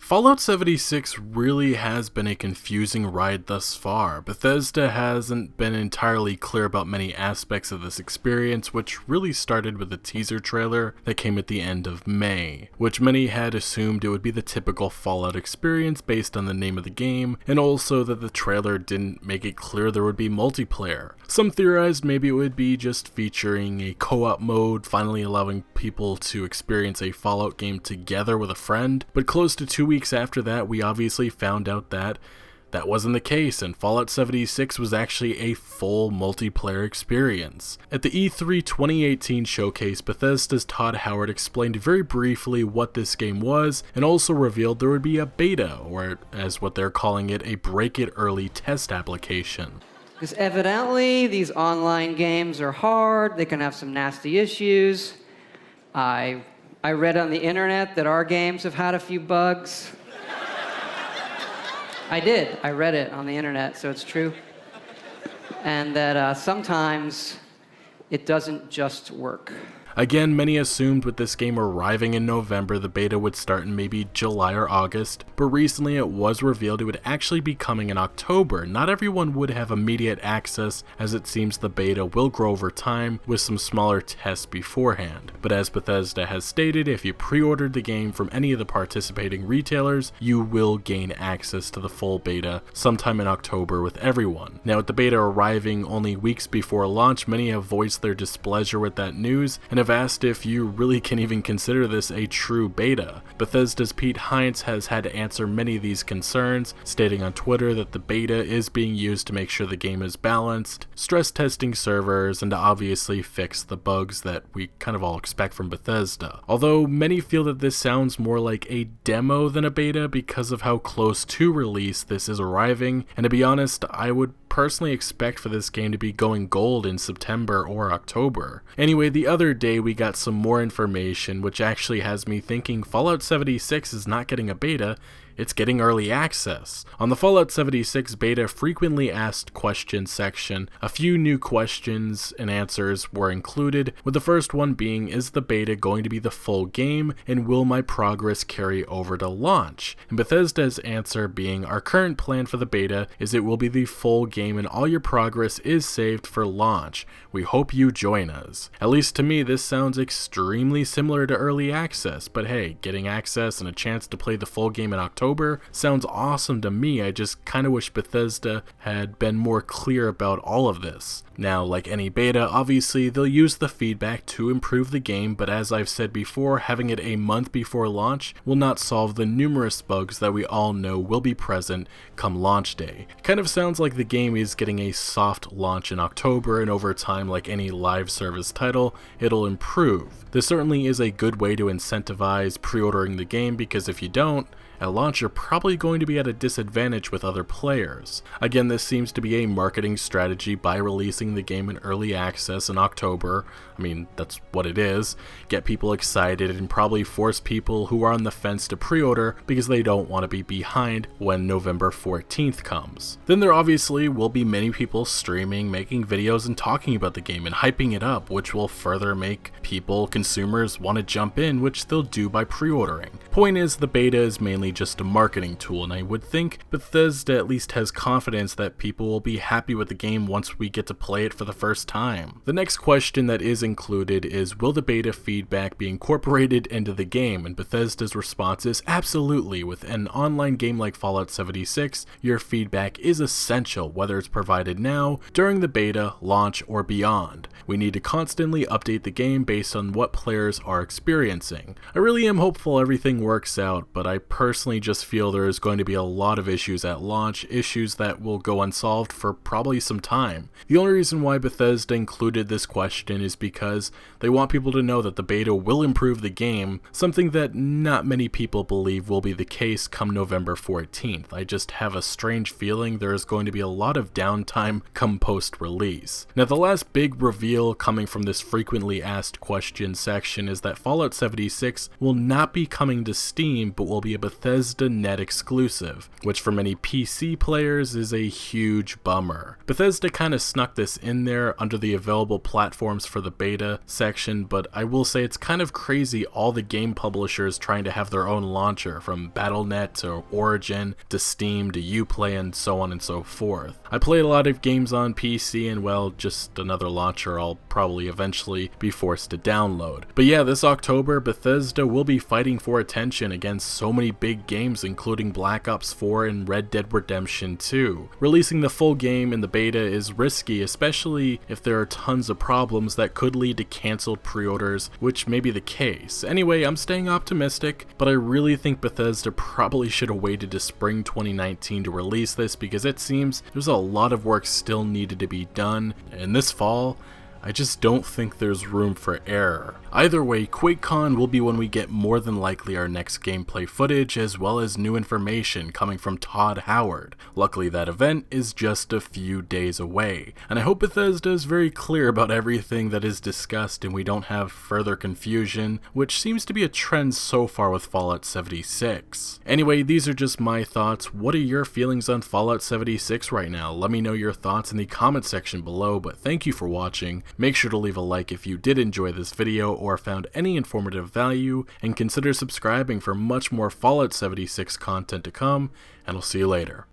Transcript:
Fallout 76 really has been a confusing ride thus far. Bethesda hasn't been entirely clear about many aspects of this experience, which really started with a teaser trailer that came at the end of May, which many had assumed it would be the typical Fallout experience based on the name of the game, and also that the trailer didn't make it clear there would be multiplayer. Some theorized maybe it would be just featuring a co-op mode, finally allowing people to experience a Fallout game together with a friend, but close to 2 weeks after that, we obviously found out that that wasn't the case, and Fallout 76 was actually a full multiplayer experience. At the E3 2018 showcase, Bethesda's Todd Howard explained very briefly what this game was, and also revealed there would be a beta, or as what they're calling it, a break-it-early test application. Because evidently, these online games are hard, they can have some nasty issues. I read on the internet that our games have had a few bugs. I did. I read it on the internet, so it's true. And that sometimes it doesn't just work. Again, many assumed with this game arriving in November, the beta would start in maybe July or August, but recently it was revealed it would actually be coming in October. Not everyone would have immediate access, as it seems the beta will grow over time with some smaller tests beforehand. But as Bethesda has stated, if you pre-ordered the game from any of the participating retailers, you will gain access to the full beta sometime in October with everyone. Now, with the beta arriving only weeks before launch, many have voiced their displeasure with that news, and have asked if you really can even consider this a true beta. Bethesda's Pete Hines has had to answer many of these concerns, stating on Twitter that the beta is being used to make sure the game is balanced, stress testing servers, and to obviously fix the bugs that we kind of all expect from Bethesda. Although many feel that this sounds more like a demo than a beta because of how close to release this is arriving, and to be honest, I would personally expect for this game to be going gold in September or October. Anyway, the other day we got some more information, which actually has me thinking Fallout 76 is not getting a beta, it's getting early access. On the Fallout 76 beta frequently asked questions section, a few new questions and answers were included, with the first one being, is the beta going to be the full game, and will my progress carry over to launch? And Bethesda's answer being, our current plan for the beta is it will be the full game and all your progress is saved for launch. We hope you join us. At least to me, this sounds extremely similar to early access, but hey, getting access and a chance to play the full game in October sounds awesome to me. I just kind of wish Bethesda had been more clear about all of this. Now, like any beta, obviously they'll use the feedback to improve the game, but as I've said before, having it a month before launch will not solve the numerous bugs that we all know will be present come launch day. It kind of sounds like the game is getting a soft launch in October, and over time, like any live service title, it'll improve. This certainly is a good way to incentivize pre-ordering the game, because if you don't, at launch you're probably going to be at a disadvantage with other players. Again, this seems to be a marketing strategy by releasing the game in early access in October. I mean, that's what it is. Get people excited and probably force people who are on the fence to pre-order because they don't want to be behind when November 14th comes. Then there obviously will be many people streaming, making videos and talking about the game and hyping it up, which will further make people, consumers, want to jump in, which they'll do by pre-ordering. Point is, the beta is mainly just a marketing tool, and I would think Bethesda at least has confidence that people will be happy with the game once we get to play it for the first time. The next question that is included is, will the beta feedback be incorporated into the game? And Bethesda's response is absolutely. With an online game like Fallout 76, your feedback is essential, whether it's provided now, during the beta, launch, or beyond. We need to constantly update the game based on what players are experiencing. I really am hopeful everything works out, but I personally just feel there is going to be a lot of issues at launch, issues that will go unsolved for probably some time. The only reason why Bethesda included this question is because they want people to know that the beta will improve the game, something that not many people believe will be the case come November 14th. I just have a strange feeling there is going to be a lot of downtime come post-release. Now, the last big reveal coming from this frequently asked questions section is that Fallout 76 will not be coming to Steam, but will be a Bethesda Net exclusive, which for many PC players is a huge bummer. Bethesda kind of snuck this this in there under the available platforms for the beta section, but I will say it's kind of crazy all the game publishers trying to have their own launcher, from Battle.net to Origin to Steam to Uplay and so on and so forth. I play a lot of games on PC, and well, just another launcher I'll probably eventually be forced to download. But yeah, this October, Bethesda will be fighting for attention against so many big games, including Black Ops 4 and Red Dead Redemption 2. Releasing the full game in the beta is risky, especially if there are tons of problems that could lead to cancelled pre-orders, which may be the case. Anyway, I'm staying optimistic, but I really think Bethesda probably should have waited to spring 2019 to release this, because it seems there's a lot of work still needed to be done, and this fall, I just don't think there's room for error. Either way, QuakeCon will be when we get more than likely our next gameplay footage, as well as new information coming from Todd Howard. Luckily, that event is just a few days away, and I hope Bethesda is very clear about everything that is discussed and we don't have further confusion, which seems to be a trend so far with Fallout 76. Anyway, these are just my thoughts. What are your feelings on Fallout 76 right now? Let me know your thoughts in the comment section below, but thank you for watching. Make sure to leave a like if you did enjoy this video or found any informative value, and consider subscribing for much more Fallout 76 content to come, and I'll see you later.